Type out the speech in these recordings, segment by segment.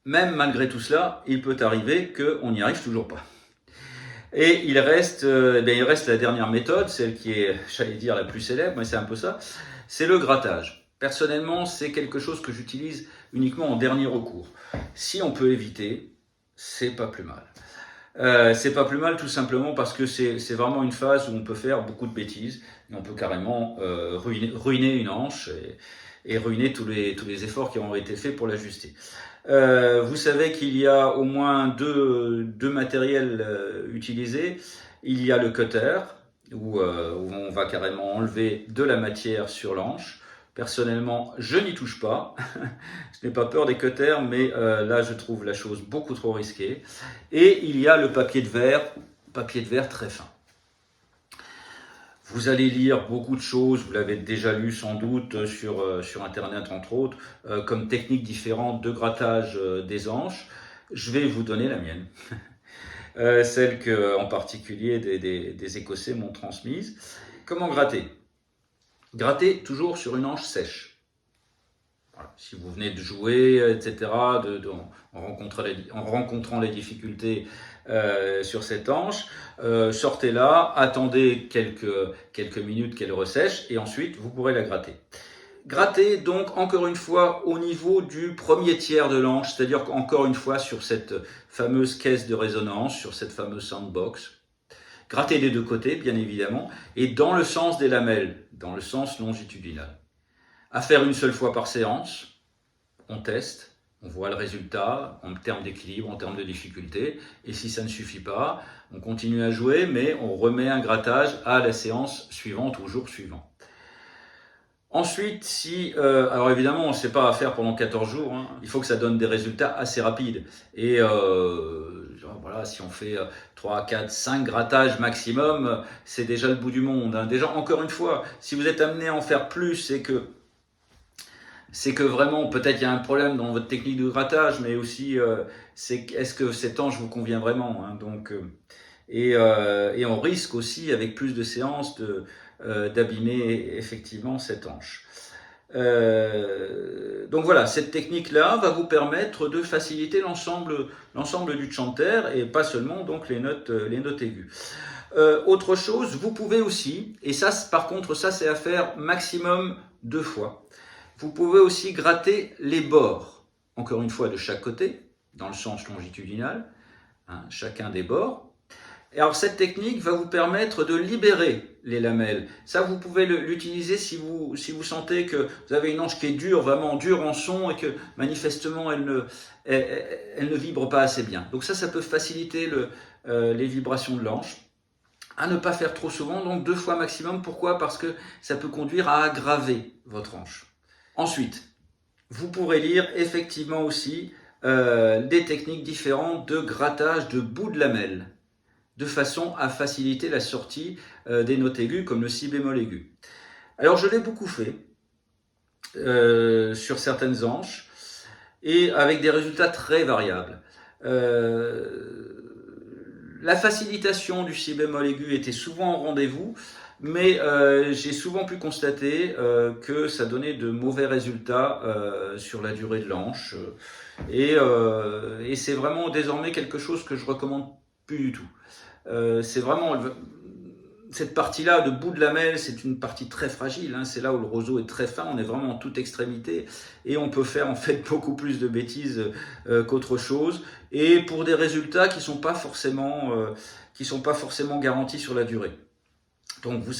même malgré tout cela, il peut arriver qu'on n'y arrive toujours pas. Et il reste la dernière méthode, celle qui est, j'allais dire, la plus célèbre, mais c'est un peu ça, c'est le grattage. Personnellement, c'est quelque chose que j'utilise uniquement en dernier recours. Si on peut éviter, c'est pas plus mal. C'est pas plus mal tout simplement parce que c'est vraiment une phase où on peut faire beaucoup de bêtises et on peut carrément ruiner une hanche et ruiner tous les efforts qui ont été faits pour l'ajuster. Vous savez qu'il y a au moins deux matériels utilisés. Il y a le cutter, où on va carrément enlever de la matière sur l'anche. Personnellement, je n'y touche pas. Je n'ai pas peur des cutters, mais là, je trouve la chose beaucoup trop risquée. Et il y a le papier de verre très fin. Vous allez lire beaucoup de choses, vous l'avez déjà lu sans doute sur Internet entre autres, comme techniques différentes de grattage des hanches. Je vais vous donner la mienne, celle que en particulier des Écossais m'ont transmise. Comment gratter? Gratter toujours sur une hanche sèche. Voilà. Si vous venez de jouer, etc., en rencontrant les difficultés sur cette hanche, sortez-la, attendez quelques minutes qu'elle ressèche et ensuite vous pourrez la gratter. Gratter donc encore une fois au niveau du premier tiers de l'anche, c'est-à-dire encore une fois sur cette fameuse caisse de résonance, sur cette fameuse soundbox. Gratter des deux côtés, bien évidemment, et dans le sens des lamelles, dans le sens longitudinal. À faire une seule fois par séance, on teste, on voit le résultat en termes d'équilibre, en termes de difficulté, et si ça ne suffit pas, on continue à jouer, mais on remet un grattage à la séance suivante, au jour suivant. Ensuite, alors évidemment, on ne sait pas à faire pendant 14 jours, hein, il faut que ça donne des résultats assez rapides. Et voilà, si on fait 3, 4, 5 grattages maximum, c'est déjà le bout du monde. Hein. Déjà, encore une fois, si vous êtes amené à en faire plus, c'est que vraiment, peut-être il y a un problème dans votre technique de grattage, mais aussi, est-ce que cette hanche vous convient vraiment, hein, donc, et on risque aussi, avec plus de séances, d'abîmer effectivement cette hanche. Donc voilà, cette technique-là va vous permettre de faciliter l'ensemble du chanter et pas seulement donc les notes aiguës. Autre chose, vous pouvez aussi, et ça par contre ça c'est à faire maximum 2 fois, vous pouvez aussi gratter les bords, encore une fois de chaque côté, dans le sens longitudinal, hein, chacun des bords. Et alors cette technique va vous permettre de libérer les lamelles. Ça, vous pouvez l'utiliser si vous sentez que vous avez une hanche qui est dure, vraiment dure en son, et que manifestement elle ne vibre pas assez bien. Donc ça peut faciliter les vibrations de l'hanche. À ne pas faire trop souvent, donc 2 fois maximum. Pourquoi? Parce que ça peut conduire à aggraver votre hanche. Ensuite, vous pourrez lire effectivement aussi des techniques différentes de grattage de bout de lamelle, de façon à faciliter la sortie des notes aiguës comme le si bémol aigu. Alors je l'ai beaucoup fait sur certaines hanches et avec des résultats très variables. La facilitation du si bémol aigu était souvent au rendez-vous, mais j'ai souvent pu constater que ça donnait de mauvais résultats sur la durée de l'hanche. Et c'est vraiment désormais quelque chose que je recommande plus du tout. C'est vraiment cette partie-là de bout de lamelle, c'est une partie très fragile, hein, c'est là où le roseau est très fin, on est vraiment en toute extrémité et on peut faire en fait beaucoup plus de bêtises qu'autre chose et pour des résultats qui sont pas forcément garantis sur la durée. Donc vous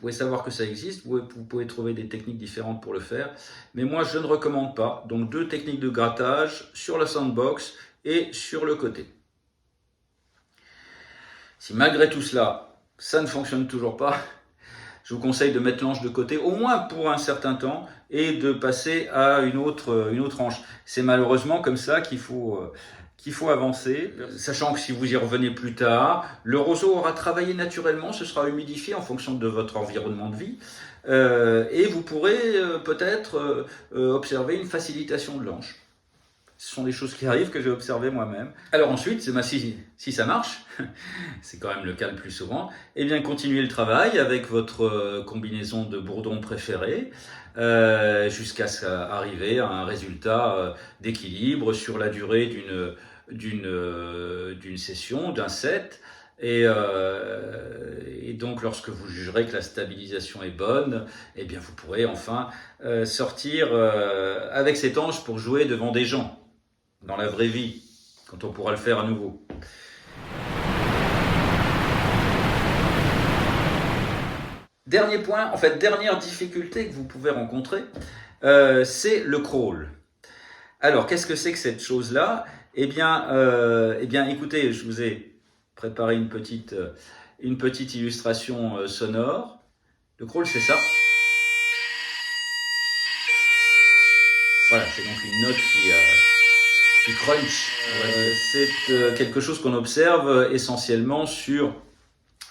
pouvez savoir que ça existe, vous pouvez trouver des techniques différentes pour le faire, mais moi je ne recommande pas. Donc 2 techniques de grattage sur la soundbox et sur le côté. Si malgré tout cela, ça ne fonctionne toujours pas, je vous conseille de mettre l'anche de côté, au moins pour un certain temps, et de passer à une autre hanche. C'est malheureusement comme ça qu'il faut avancer, sachant que si vous y revenez plus tard, le roseau aura travaillé naturellement, ce sera humidifié en fonction de votre environnement de vie, et vous pourrez peut-être observer une facilitation de l'anche. Ce sont des choses qui arrivent que j'ai observées moi-même. Alors ensuite, si ça marche, c'est quand même le cas le plus souvent, eh bien continuez le travail avec votre combinaison de bourdons préférée jusqu'à arriver à un résultat d'équilibre sur la durée d'une session, d'un set. Et donc, lorsque vous jugerez que la stabilisation est bonne, eh bien, vous pourrez enfin sortir avec cet ange pour jouer devant des gens, dans la vraie vie, quand on pourra le faire à nouveau. Dernier point, en fait, dernière difficulté que vous pouvez rencontrer, c'est le crawl. Alors, qu'est-ce que c'est que cette chose-là ? Eh bien, écoutez, je vous ai préparé une petite illustration sonore. Le crawl, c'est ça. Voilà, c'est donc une note qui crunch. C'est quelque chose qu'on observe essentiellement sur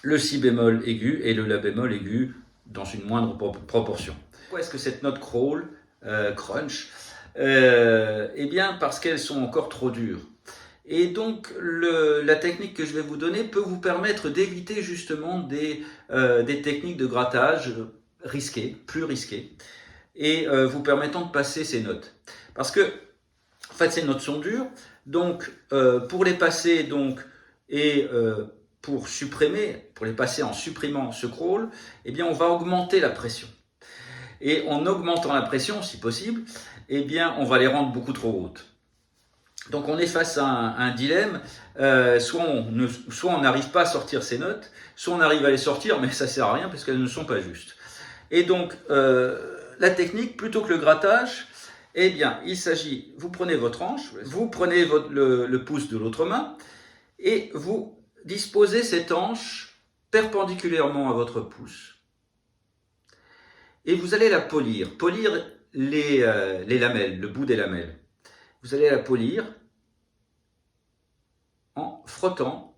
le si bémol aigu et le la bémol aigu dans une moindre proportion. Pourquoi est-ce que cette note crawl, crunch, eh bien parce qu'elles sont encore trop dures. Et donc la technique que je vais vous donner peut vous permettre d'éviter justement des techniques de grattage risquées, plus risquées, et vous permettant de passer ces notes. Parce que en fait ces notes sont dures, donc pour les passer donc et pour les passer en supprimant ce crawl, eh bien on va augmenter la pression. Et en augmentant la pression, si possible, eh bien on va les rendre beaucoup trop hautes. Donc on est face à un dilemme, soit on n'arrive pas à sortir ces notes, soit on arrive à les sortir, mais ça ne sert à rien parce qu'elles ne sont pas justes. Et donc la technique, plutôt que le grattage, eh bien il s'agit, vous prenez votre hanche, vous prenez le pouce de l'autre main, et vous disposez cette hanche perpendiculairement à votre pouce. Et vous allez la polir les lamelles, le bout des lamelles. Vous allez la polir en frottant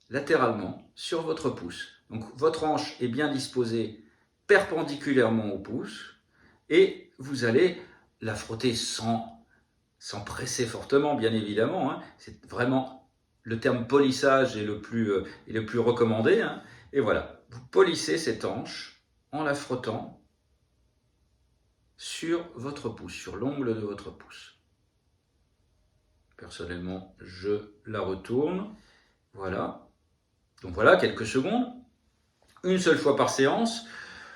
latéralement sur votre pouce. Donc votre hanche est bien disposée perpendiculairement au pouce et vous allez la frotter sans presser fortement, bien évidemment. Hein. C'est vraiment le terme polissage est le plus recommandé. Hein. Et voilà, vous polissez cette hanche en la frottant sur votre pouce, sur l'ongle de votre pouce. Personnellement, je la retourne. Voilà. Donc voilà, quelques secondes. Une seule fois par séance.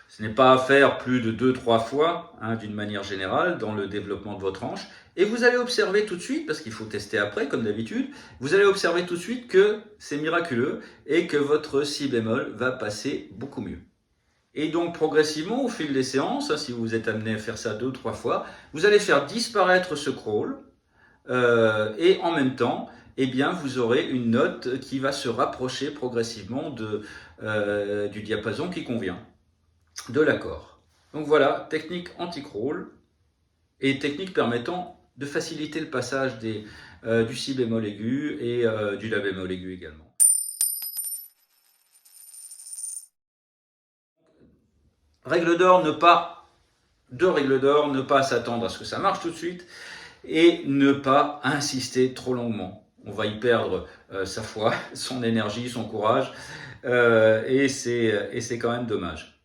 Ce n'est pas à faire plus de 2-3 fois, hein, d'une manière générale, dans le développement de votre hanche. Et vous allez observer tout de suite, parce qu'il faut tester après, comme d'habitude, vous allez observer tout de suite que c'est miraculeux et que votre si bémol va passer beaucoup mieux. Et donc progressivement, au fil des séances, hein, si vous êtes amené à faire ça 2-3 fois, vous allez faire disparaître ce crawl, et en même temps, eh bien, vous aurez une note qui va se rapprocher progressivement du diapason qui convient, de l'accord. Donc voilà, technique anti-crawl et technique permettant de faciliter le passage du si bémol aigu et du la bémol aigu également. Règle d'or, deux règles d'or, ne pas s'attendre à ce que ça marche tout de suite et ne pas insister trop longuement. On va y perdre sa foi, son énergie, son courage et c'est quand même dommage.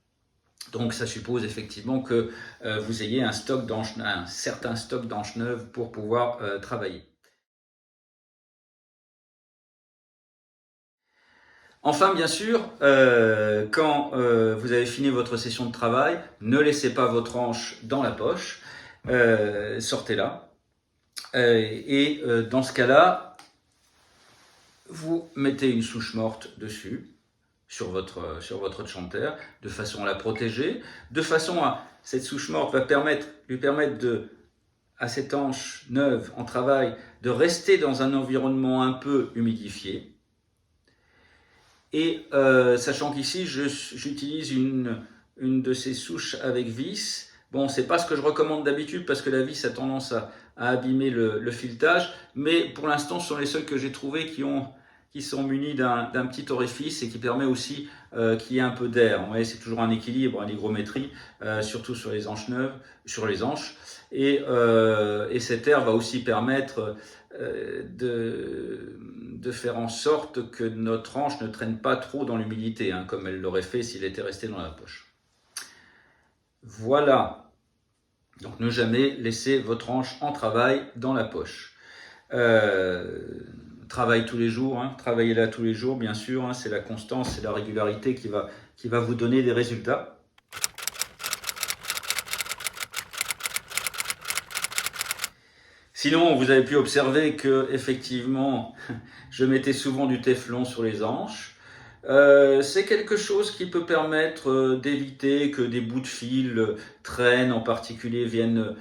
Donc ça suppose effectivement que vous ayez un certain stock d'anches neuves pour pouvoir travailler. Enfin, bien sûr, quand vous avez fini votre session de travail, ne laissez pas votre hanche dans la poche, sortez-la. Et dans ce cas-là, vous mettez une souche morte dessus, sur votre chanter, de façon à la protéger, de façon à cette souche morte va lui permettre à cette hanche neuve en travail de rester dans un environnement un peu humidifié. Et sachant qu'ici, j'utilise une de ces souches avec vis. Bon, c'est pas ce que je recommande d'habitude parce que la vis a tendance à abîmer le filetage, mais pour l'instant, ce sont les seuls que j'ai trouvés qui ont qui sont munis d'un petit orifice et qui permet aussi qu'il y ait un peu d'air. C'est toujours un équilibre, l'hygrométrie, surtout sur les hanches neuves, sur les hanches. Et cet air va aussi permettre de faire en sorte que notre hanche ne traîne pas trop dans l'humidité, comme elle l'aurait fait s'il était resté dans la poche. Voilà. Donc ne jamais laisser votre hanche en travail dans la poche. Travaille tous les jours, travaillez-la tous les jours, bien sûr, c'est la constance, c'est la régularité qui va vous donner des résultats. Sinon, vous avez pu observer que effectivement, je mettais souvent du téflon sur les hanches. C'est quelque chose qui peut permettre d'éviter que des bouts de fil traînent, en particulier viennent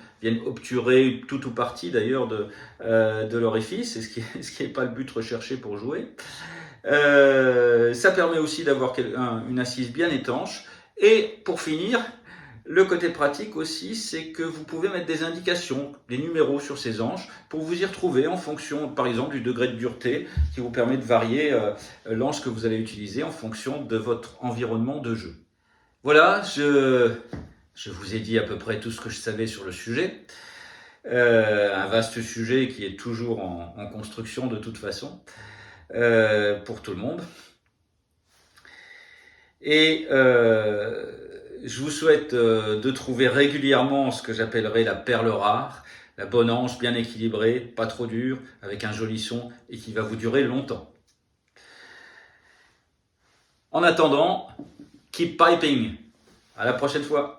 obturer tout ou partie d'ailleurs de l'orifice, ce qui n'est pas le but recherché pour jouer. Ça permet aussi d'avoir une assise bien étanche. Et pour finir, le côté pratique aussi, c'est que vous pouvez mettre des indications, des numéros sur ces hanches pour vous y retrouver en fonction, par exemple, du degré de dureté qui vous permet de varier l'anche que vous allez utiliser en fonction de votre environnement de jeu. Voilà, je vous ai dit à peu près tout ce que je savais sur le sujet. Un vaste sujet qui est toujours en construction de toute façon, pour tout le monde. Et je vous souhaite de trouver régulièrement ce que j'appellerais la perle rare, la bonne hanche bien équilibrée, pas trop dure, avec un joli son et qui va vous durer longtemps. En attendant, keep piping. À la prochaine fois.